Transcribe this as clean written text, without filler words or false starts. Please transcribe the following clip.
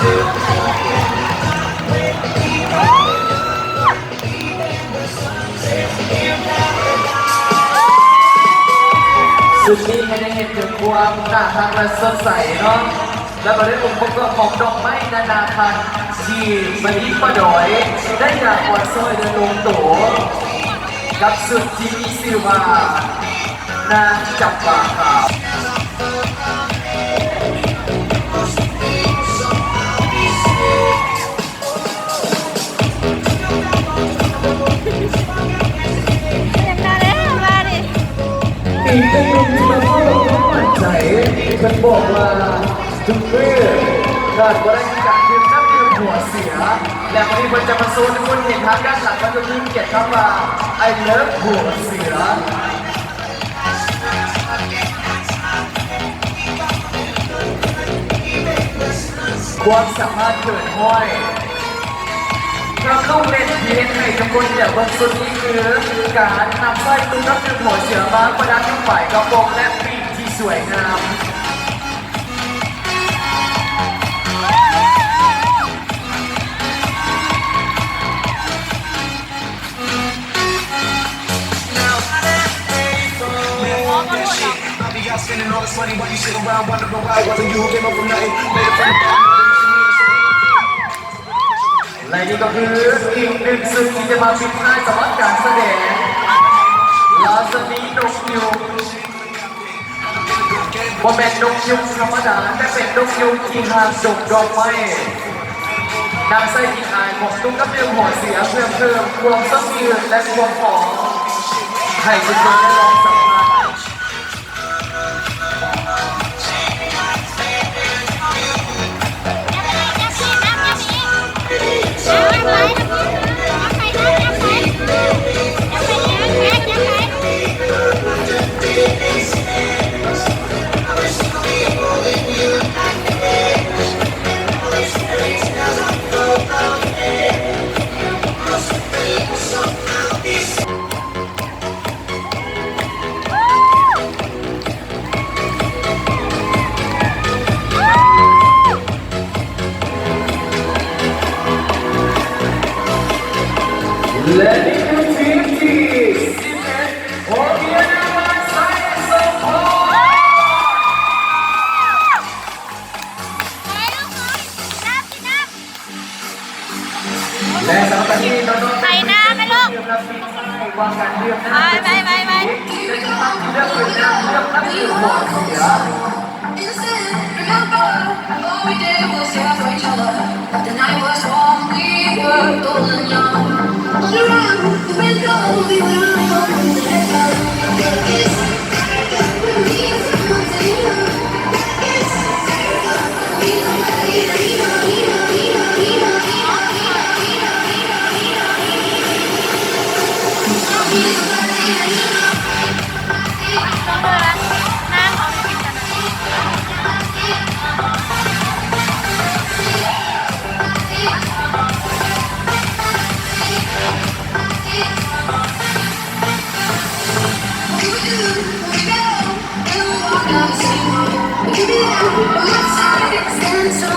สุดนี้ให้ได้เห็นถึงความน่ารักและสดใสเนาะแล้วก็ได้องค์ประกอบของดอกไม้นานาพันธุ์ที่มันยิ่งประดอยได้จากอ่อนซ้อยเดินลงโตกับสุดที่มีชื่อว่านางจับปาขาวอีกเป็นหนึ่งที่มันก็มั่นใจมันบอกว่าทุกเมื่อขาดว่าได้จากดื่มน้ำดื่มหัวเสียและวันนี้มันจะมาโซนคนเห็นทางด้านหลังมันจะยิ่งเกียรติครับว่าไอ้เลิฟหัวเสียความสามารถเกิดห้อยเราเข้าเล่นเพียงให้ทุกคนอย่าเบิ่งสุดนี้คือการนำสร้อยตุ้งน้ำดื่มหัวเสือมาประดับที่ฝ่ายกระโปรงและปีกที่สวยงามและนี่ก็คืออีกหนึ่งสิ่งที่จะมาปิดท้ายสำหรับการแสดงลาสนีนกยุงว่าเป็นนกยุงธรรมดาแต่เป็นนกยุงที่หางดกดอกไม้นำไส้กินอายของตุ้งกับเรื่องหัวเสียเพิ่มความสดชื่นและความหอมให้ทุกคนได้ลองสัมผัสและนี่คือทีมที่11โอเบียนามาไซโซโพและสำหรับที่น้องๆใส่น้ำไหมลูกวางการเลือกน้ำไปจะทำเลือกเป็นน้ำเลือกน้ำดื่มหัวเสียAll we did was care for each other. The night was warm, we were golden young. On the run, the wind blows, we were running home. The head fell, the kiss. We used to come to you. Kiss. Don't do that.